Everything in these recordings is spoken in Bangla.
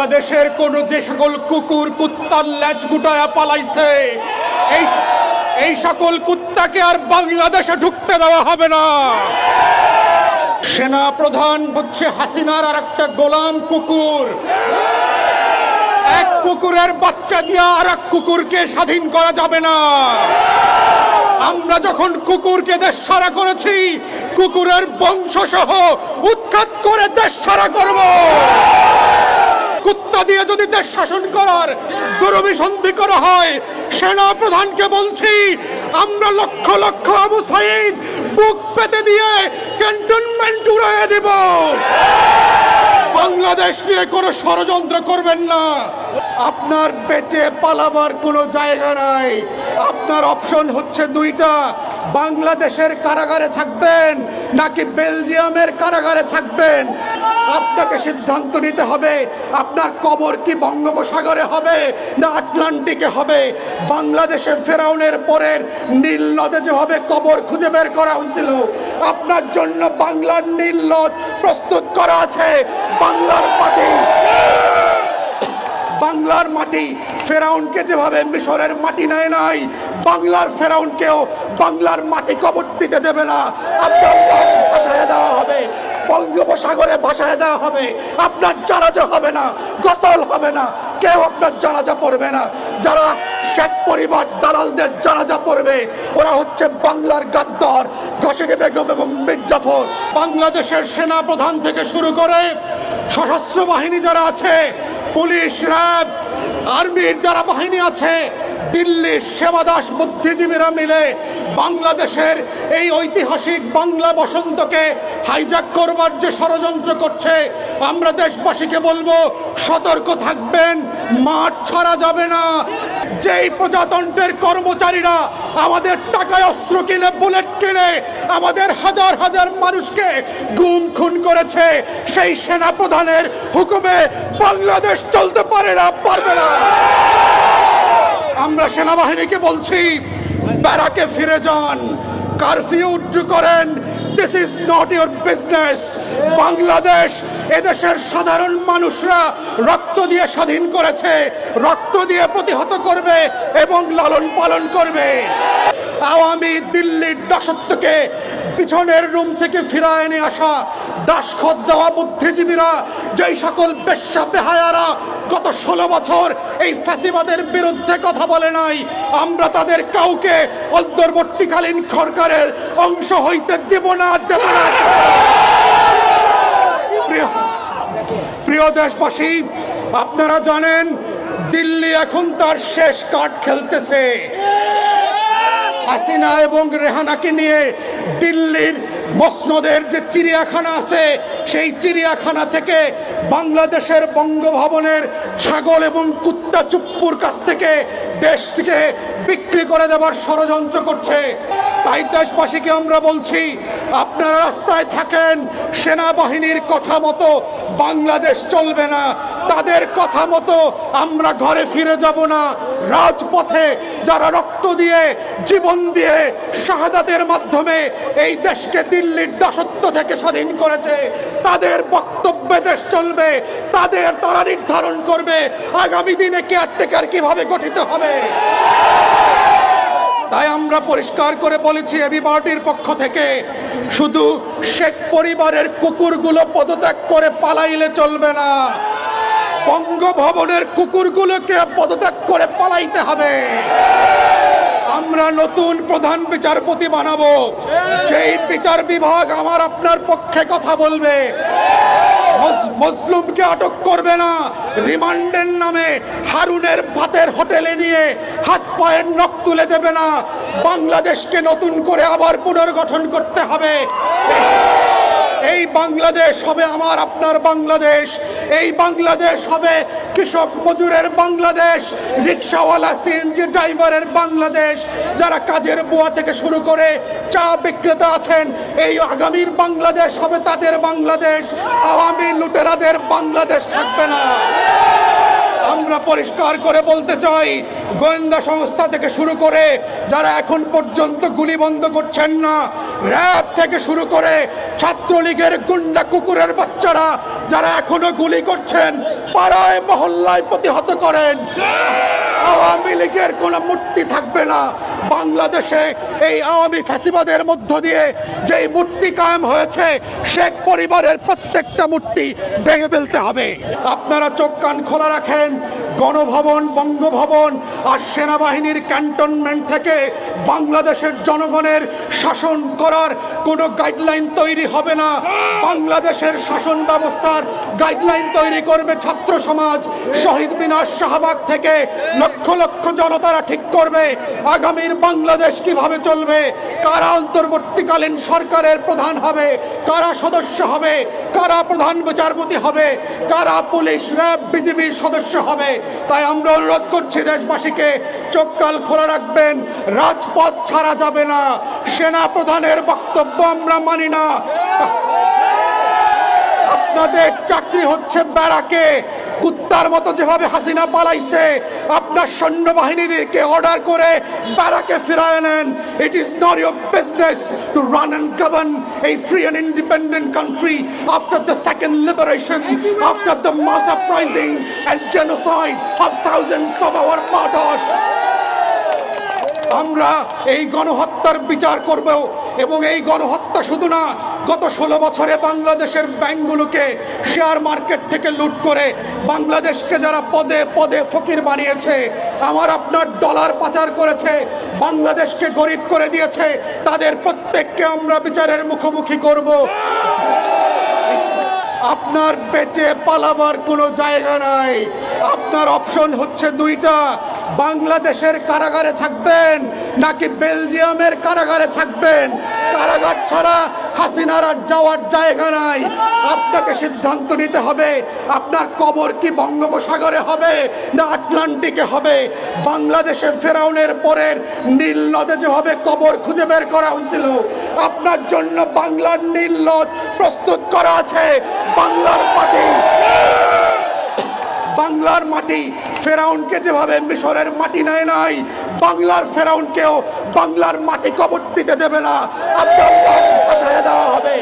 বাংলাদেশের কোন যে সকল কুকুর কুত্তার লেজ গুটায়া পালাইছে এই সকল কুত্তাকে আর বাংলাদেশে ঢুকতে দেওয়া হবে না। সেনা প্রধান হচ্ছে হাসিনার আর একটা গোলাম কুকুর। এক কুকুরের বাচ্চা দিয়ে আর এক কুকুরকে স্বাধীন করা যাবে না। আমরা যখন কুকুরকে দেশ ছাড়া করেছি, কুকুরের বংশ সহ উৎখাত করে দেশ ছাড়া করব। কুত্তা দিয়ে যদি দেশ শাসন করার দুরভিসন্ধি করা হয়, সেনা প্রধানকে বলছি আমরা লক্ষ লক্ষ আবু সাইদ বুক পেতে দিয়ে ক্যান্টনমেন্ট উড়িয়ে দেব। বাংলাদেশ নিয়ে কোনো ষড়যন্ত্র করবেন না। আপনার বেঁচে পালাবার কোনো জায়গা নাই। আপনার অপশন হচ্ছে দুইটা, বাংলাদেশের কারাগারে থাকবেন নাকি বেলজিয়ামের কারাগারে থাকবেন। আপনাকে সিদ্ধান্ত নিতে হবে আপনার কবর কি বঙ্গোপসাগরে হবে না আটলান্টিকে হবে। বাংলাদেশে ফেরাউনের পরের নীল নদে যেভাবে কবর খুঁজে বের করা হয়েছিল, আপনার জন্য বাংলার নীল নদ প্রস্তুত করা আছে। বাংলার মাটি ফেরাউনকে যেভাবে মিশরের মাটি নেয় নাই, বাংলার ফেরাউনকেও বাংলার মাটি কবর দিতে দেবে না। আপনার লাশ ভাসায় দেওয়া হবে, বঙ্গোপসাগরে ভাসায় দেওয়া হবে। আপনার জানাজা হবে না, গোসল হবে না, কেউ আপনার জানাজা পড়বে না। যারা শেখ পরিবার দালালদের জানাজা পড়বে, ওরা হচ্ছে বাংলার গাদ্দার ঘসেকে বেগম এবং মীর জাফর। বাংলাদেশের সেনা প্রধান থেকে শুরু করে সশস্ত্র বাহিনী যারা আছে, পুলিশ, র্যাব, আর্মির যারা বাহিনী আছে, দিল্লির সেবাদাস বুদ্ধিজীবীরা মিলে বাংলাদেশের এই ঐতিহাসিক বাংলা বসন্তকে হাইজ্যাক করবার যে ষড়যন্ত্র করছে, আমরা দেশবাসীকে বলবো সতর্ক থাকবেন, মাঠ ছাড়া যাবে না। যেই প্রজাতন্ত্রের কর্মচারীরা আমাদের টাকায় অস্ত্র কিনে, বুলেট কিনে আমাদের হাজার হাজার মানুষকে গুম খুন করেছে, সেই সেনা প্রধানের হুকুমে বাংলাদেশ চলতে পারে না, পারবে না। আমরা সেনাবাহিনীকে বলছি ব্যারাকে ফিরে যান, কারফিউ উজ্জু করেন। This is not your business. Bangladesh এদেশের সাধারণ মানুষরা রক্ত দিয়ে স্বাধীন করেছে, রক্ত দিয়ে প্রতিহত করবে এবং লালন পালন করবে। আওয়ামী দিল্লির দাসত্বকে পিছনের রুম থেকে ফিরায় এনে আসা দাসখত দেওয়া বুদ্ধিজীবীরা, যেই সকল বেশ্যা বেহায়ারা গত 16 বছর এই ফ্যাসিবাদের বিরুদ্ধে কথা বলে নাই, আমরা তাদের কাউকে অন্তর্বর্তীকালীন সরকারের অংশ হইতে দেব না, দেব না। প্রিয় দেশবাসী, আপনারা জানেন দিল্লি এখন তার শেষ কার্ড খেলতেছে। হাসিনা এবং রেহানাকে নিয়ে দিল্লির মসনদের যে চিড়িয়াখানা আছে, সেই চিড়িয়াখানা থেকে বাংলাদেশের বঙ্গভবনের ছাগল এবং কুত্তা চুপ্পুর কাছ থেকে দেশটিকে বিক্রি করে দেবার ষড়যন্ত্র করছে। তাই দেশবাসীকে আমরা বলছি, আপনারা রাস্তায় থাকেন, সেনাবাহিনীর কথা মতো বাংলাদেশ চলবে না, তাদের কথা মতো আমরা ঘরে ফিরে যাব না। রাজপথে যারা রক্ত দিয়ে, জীবন দিয়ে, শাহাদাতের মাধ্যমে এই দেশকে দিল্লির দাসত্ব থেকে স্বাধীন করেছে, তাদের বক্তব্যে দেশ চলবে। তারা নির্ধারণ করবে আগামী দিনে কেয়ারটেকার কিভাবে গঠিত হবে। তাই আমরা পরিষ্কার করে বলেছি এবি পার্টির পক্ষ থেকে, শুধু শেখ পরিবারের কুকুরগুলো পদত্যাগ করে পালাইলে চলবে না, বঙ্গভবনের কুকুরগুলোকে পদত্যাগ করে পালাইতে হবে। আমরা নতুন প্রধান বিচারপতি বানাবো, সেই বিচার বিভাগ আমার আপনার পক্ষে কথা বলবে। মজলুমকে আটক করবে না, রিমান্ডের নামে হারুনের ভাতের হোটেলে নিয়ে হাত পায়ের নখ তুলে দেবে না। বাংলাদেশকে নতুন করে আবার পুনর্গঠন করতে হবে। এই বাংলাদেশ হবে আমার আপনার বাংলাদেশ। এই বাংলাদেশ হবে কৃষক মজুরের বাংলাদেশ, রিক্সাওয়ালা, সিএনজি ড্রাইভারের বাংলাদেশ, যারা কাজের বুয়া থেকে শুরু করে চা বিক্রেতা আছেন। এই আগামীর বাংলাদেশ হবে তাদের বাংলাদেশ। আওয়ামী লুটেরাদের বাংলাদেশ থাকবে না। আমরা পরিষ্কার করে বলতে চাই, গোয়েন্দা সংস্থা থেকে শুরু করে যারা এখন পর্যন্ত গুলি বন্ধ করছেন না, র‍্যাব থেকে শুরু করে ছাত্রলীগের গুন্ডা কুকুরের বাচ্চারা যারা এখনো গুলি করছেন, পাড়ায় মহল্লায় প্রতিহত করেন, আওয়ামী লীগের কোনো মূর্তি থাকবে না বাংলাদেশে। এই আওয়ামী ফ্যাসিবাদের মধ্য দিয়ে যেই মূর্তি কায়েম হয়েছে, শেখ পরিবারের প্রত্যেকটা মূর্তি ভেঙে ফেলতে হবে। আপনারা চোখ কান খোলা রাখেন, গণভবন, বঙ্গভবন আর সেনাবাহিনীর ক্যান্টনমেন্ট থেকে বাংলাদেশের জনগণের শাসন করার কোনো গাইডলাইন তৈরি হবে না। বাংলাদেশের শাসন ব্যবস্থার গাইডলাইন তৈরি করবে ছাত্র সমাজ। শহীদ মিনার, শাহবাগ থেকে লক্ষ লক্ষ জনতারা ঠিক করবে আগামীর বাংলাদেশ কিভাবে চলবে, কারা অন্তর্বর্তীকালীন সরকারের প্রধান হবে, কারা সদস্য হবে, কারা প্রধান বিচারপতি হবে, কারা পুলিশ, র‍্যাব, বিজিবির সদস্য হবে। তাই আমরা অনুরোধ করছি দেশবাসীকে, চোখ কান খোলা রাখবেন, রাজপথ ছাড়া যাবে না। সেনা প্রধানের বক্তব্য আমরা মানি না। আপনাদের চাকরি হচ্ছে ব্যারাকে, কুত্তার মতো যেভাবে হাসিনা পালাইছে, আপনার সৈন্যবাহিনীদেরকে অর্ডার করে ব্যারাকে ফিরায় নেন। It is not your business to run and govern a free and independent country after the second liberation, after the mass uprising and genocide of thousands of our martyrs. আমরা এই গণহত্যার বিচার করব, এবং এই গণহত্যা শুধু না, গত 16 বছরে বাংলাদেশের ব্যাংকগুলোকে শেয়ার মার্কেট থেকে লুট করে বাংলাদেশকে যারা পদে পদে ফকির বানিয়েছে, আমার আপনার ডলার পাচার করেছে, বাংলাদেশকে গরিব করে দিয়েছে, তাদের প্রত্যেককে আমরা বিচারের মুখোমুখি করব। আপনার বেঁচে পালাবার কোনো জায়গা নাই। আপনার অপশন হচ্ছে দুইটা, বাংলাদেশের কারাগারে থাকবেন নাকি বেলজিয়ামের কারাগারে থাকবেন। কারাগার ছাড়া হাসিনার আর যাওয়ার জায়গা নাই। আপনাকে সিদ্ধান্ত নিতে হবে, আপনার কবর কি বঙ্গোপসাগরে হবে না আটলান্টিকে হবে। বাংলাদেশে ফেরাউনের পরের নীল নদে যেভাবে কবর খুঁজে বের করা হয়েছিল, আপনার জন্য বাংলার নীল নদ প্রস্তুত করা আছে। বাংলার মাটি ফেরাউনকে যেভাবে মিশরের মাটি নেয় নাই, বাংলার ফেরাউনকেও বাংলার মাটি কবর দিতে দেবে না। আপনার লাশ ভাসায় দেওয়া হবে,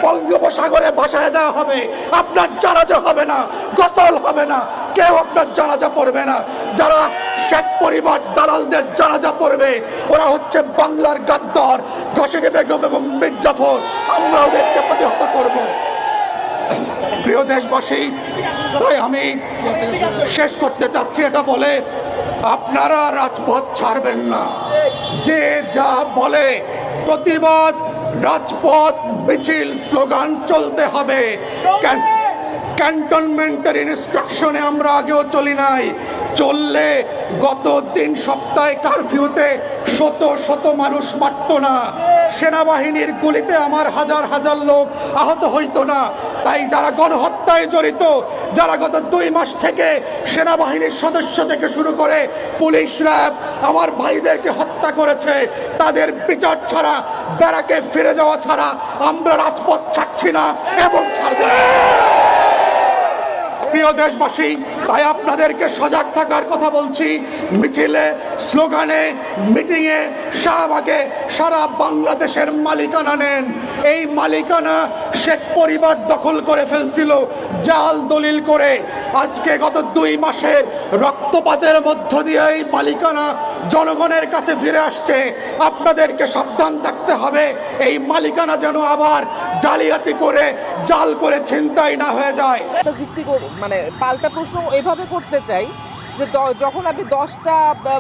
বঙ্গোপসাগরে ভাসায় দেওয়া হবে। আপনার জানাজা হবে না, গোসল হবে না, কেউ আপনার জানাজা পড়বে না। যারা শেখ পরিবার দালালদের জানাজা পড়বে, ওরা হচ্ছে বাংলার গাদ্দার, ঘসেকে বেগম এবং মীর জাফর। আমরা ওদেরকে প্রতিহত করব। প্রিয় দেশবাসী, তাই আমি শেষ করতে চাচ্ছি এটা বলে, আপনারা রাজপথ ছাড়বেন না। যে যা বলে প্রতিবাদ, রাজপথ, মিছিল, স্লোগান চলতে হবে। ক্যান্টনমেন্টের ইনস্ট্রাকশনে আমরা আগেও চলি নাই। চললে গত 3 সপ্তাহে কারফিউতে শত শত মানুষ মারত না, সেনাবাহিনীর গুলিতে আমার হাজার হাজার লোক আহত হইতো না। তাই যারা গণহত্যায় জড়িত, যারা গত 2 মাস থেকে সেনাবাহিনীর সদস্য থেকে শুরু করে পুলিশ, র‍্যাব আমার ভাইদেরকে হত্যা করেছে, তাদের বিচার ছাড়া, ব্যারাকে ফিরে যাওয়া ছাড়া আমরা রাজপথ ছাড়ছি না এবং ছাড়ব না। প্রিয় দেশবাসী, তাই আপনাদেরকে সজাগ থাকার কথা বলছি। মিছিলে, স্লোগানে, মিটিংয়ে, শাহবাগে সারা বাংলাদেশের মালিকানা নেন। এই মালিকানা শেখ পরিবার দখল করে ফেলছিল জাল দলিল করে। আজকে গত 2 মাসের রক্তপাতের মধ্য দিয়ে এই মালিকানা জনগণের কাছে ফিরে আসছে। আপনাদেরকে সাবধান থাকতে হবে, এই মালিকানা যেন আবার জালিয়াতি করে, জাল করে ছিনতাই না হয়ে যায়। যুক্তি মানে পাল্টা প্রশ্ন এভাবে করতে চাই যে যখন আপনি 10টা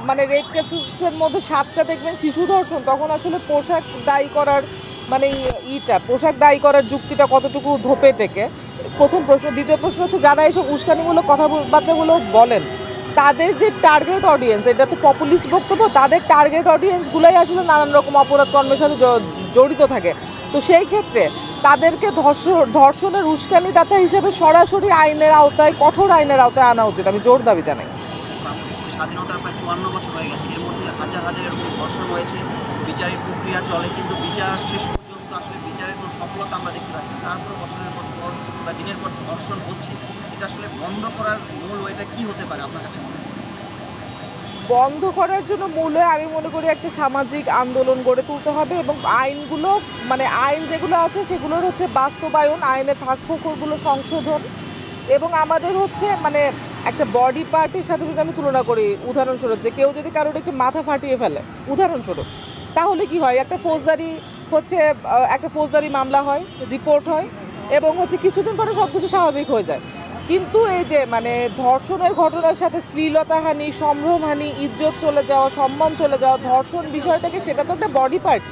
মানে রেপ কেসের মধ্যে 7টা দেখবেন শিশু ধর্ষণ, তখন আসলে পোশাক দায়ী করার মানে পোশাক দায়ী করার যুক্তিটা কতটুকু ধোপে টেকে, প্রথম প্রশ্ন। দ্বিতীয় প্রশ্ন হচ্ছে, যারা এইসব উস্কানিমূলক কথাবার্তাগুলো বলেন, তাদের যে টার্গেট অডিয়েন্স, এটা তো পপুলিস্ট বক্তব্য, তাদের টার্গেট অডিয়েন্সগুলাই আসলে নানান রকম অপরাধ কর্মের সাথে জড়িত থাকে। তো সেই ক্ষেত্রে তাদেরকে ধর্ষণের উস্কানিদাতা হিসেবে সরাসরি আইনের আওতায়, কঠোর আইনের আওতায় আনা উচিত। আমি জোর দাবি জানাই। স্বাধীনতার প্রায় 54 বছর হয়ে গেছে, এর মধ্যে হাজার হাজার এরকম ধর্ষণ হয়েছে, বিচারের প্রক্রিয়া চলে, কিন্তু বিচার শেষ পর্যন্ত আসলে বিচারের কোনো সফলতা আমরা দেখতে পাচ্ছি। তারপর বছরের পর বা দিনের পর ধর্ষণ হচ্ছে, এটা এটা আসলে বন্ধ করার মূল ওইটা কি হতে পারে আপনার কাছে মনে হয়? বন্ধ করার জন্য মূলে আমি মনে করি একটা সামাজিক আন্দোলন গড়ে তুলতে হবে এবং আইনগুলো মানে আইন যেগুলো আছে সেগুলোর হচ্ছে বাস্তবায়ন, আইনের ফাঁকফোকরগুলো সংশোধন এবং আমাদের হচ্ছে মানে একটা বডি পার্টের সাথে যদি আমি তুলনা করি, উদাহরণস্বরূপ যে কেউ যদি কারোর একটু মাথা ফাটিয়ে ফেলে উদাহরণস্বরূপ, তাহলে কি হয়, একটা ফৌজদারি মামলা হয়, রিপোর্ট হয় এবং হচ্ছে কিছুদিন পরে সব কিছু স্বাভাবিক হয়ে যায়। কিন্তু এই যে মানে ধর্ষণের ঘটনার সাথে শ্লীলতাহানি, সম্ভ্রমহানি, ইজ্জত চলে যাওয়া, সম্মান চলে যাওয়া, ধর্ষণ বিষয়টাকে সেটা তো একটা বডি পার্ট,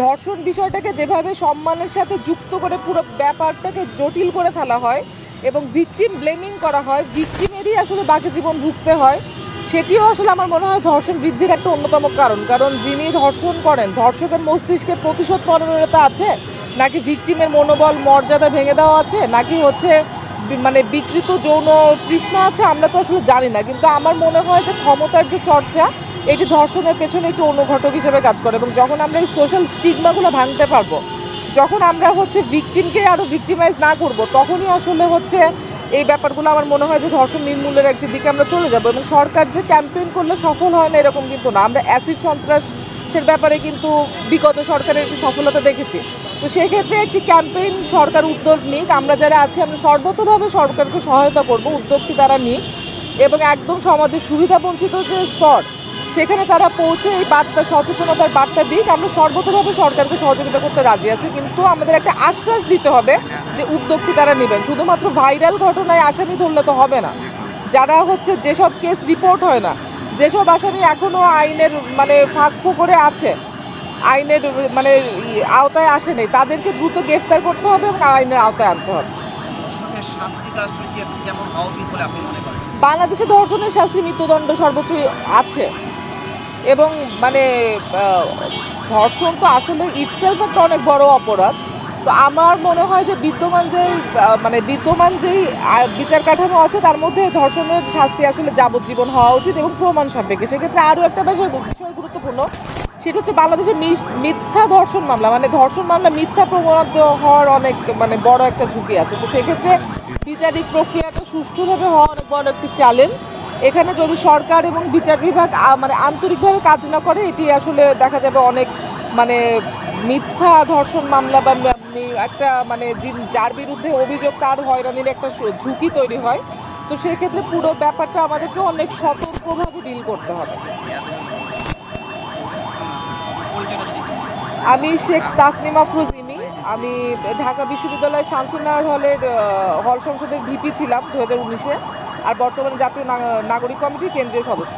ধর্ষণ বিষয়টাকে যেভাবে সম্মানের সাথে যুক্ত করে পুরো ব্যাপারটাকে জটিল করে ফেলা হয় এবং ভিকটিম ব্লেমিং করা হয়, ভিকটিমেরই আসলে বাকি জীবন ভুগতে হয়, সেটিও আসলে আমার মনে হয় ধর্ষণ বৃদ্ধির একটা অন্যতম কারণ। কারণ যিনি ধর্ষণ করেন, ধর্ষকের মস্তিষ্কে প্রতিশোধ পরায়ণতা আছে নাকি ভিকটিমের মনোবল মর্যাদা ভেঙে দেওয়া আছে নাকি হচ্ছে মানে বিকৃত যৌন তৃষ্ণা আছে, আমরা তো আসলে জানি না। কিন্তু আমার মনে হয় যে ক্ষমতার যে চর্চা এটি ধর্ষণের পেছনে একটু অনুঘটক হিসেবে কাজ করে এবং যখন আমরা এই সোশ্যাল স্টিগমাগুলো ভাঙতে পারবো, যখন আমরা হচ্ছে ভিকটিমকে আরও ভিকটিমাইজ না করব, তখনই আসলে হচ্ছে এই ব্যাপারগুলো আমার মনে হয় যে ধর্ষণ নির্মূলের একটি দিকে আমরা চলে যাব। এবং সরকার যে ক্যাম্পেইন করলে সফল হয় না এরকম কিন্তু না, আমরা অ্যাসিড সন্ত্রাসের ব্যাপারে কিন্তু বিগত সরকারের একটু সফলতা দেখেছি। তো সেই ক্ষেত্রে একটি ক্যাম্পেইন সরকার উদ্যোগ নিক, আমরা যারা আছি আমরা সর্বতোভাবে সরকারকে সহায়তা করব, উদ্যোগটি তারা নিক এবং একদম সমাজের সুবিধাবঞ্চিত যে স্তর সেখানে তারা পৌঁছে এই বার্তা, সচেতনতার বার্তা দিক। আমরা সর্বতোভাবে সরকারকে সহযোগিতা করতে রাজি আছি, কিন্তু আমাদের একটা আশ্বাস দিতে হবে যে উদ্যোগটি তারা নেবেন। শুধুমাত্র ভাইরাল ঘটনায় আসামি ধরলে তো হবে না, যারা হচ্ছে যেসব কেস রিপোর্ট হয় না, যেসব আসামি এখনও আইনের মানে ফাঁকফোকরে আছে, আইনের মানে আওতায় আসে নেই, তাদেরকে দ্রুত গ্রেফতার করতে হবে এবং আইনের আওতায় আনতে হবে। ধর্ষণের শাস্তিটা আসলে কেমন হওয়া উচিত বলে আপনি মনে করেন? বাংলাদেশে ধর্ষণের শাস্তি মৃত্যুদণ্ড সর্বোচ্চ আছে এবং মানে ধর্ষণ তো আসলে ইটসেলফ একটা অনেক বড় অপরাধ। তো আমার মনে হয় যে বিদ্যমান যেই বিচার কাঠামো আছে তার মধ্যে ধর্ষণের শাস্তি আসলে যাবজ্জীবন হওয়া উচিত এবং প্রমাণ সাপেক্ষে। সেক্ষেত্রে আরও একটা বিষয় গুরুত্বপূর্ণ, সেটা হচ্ছে বাংলাদেশে মিথ্যা ধর্ষণ মামলা, মানে ধর্ষণ মামলা মিথ্যা প্রমাণিত হওয়ার অনেক মানে বড় একটা ঝুঁকি আছে। তো সেক্ষেত্রে বিচারিক প্রক্রিয়াটা সুষ্ঠুভাবে হওয়া অনেক বড় একটি চ্যালেঞ্জ। এখানে যদি সরকার এবং বিচার বিভাগ মানে আন্তরিকভাবে কাজ না করে, এটি আসলে দেখা যাবে অনেক মানে মিথ্যা ধর্ষণ মামলা বা একটা মানে যার বিরুদ্ধে অভিযোগ তার হয়রানির একটা ঝুঁকি তৈরি হয়। তো সেক্ষেত্রে পুরো ব্যাপারটা আমাদেরকে অনেক সতর্কভাবে ডিল করতে হবে। আমি শেখ তাসনিমা আফরোজ ইমি, আমি ঢাকা বিশ্ববিদ্যালয় শামসুন্নাহার হলের হল সংসদের ভিপি ছিলাম 2019-এ, আর বর্তমানে জাতীয় নাগরিক কমিটির কেন্দ্রীয় সদস্য।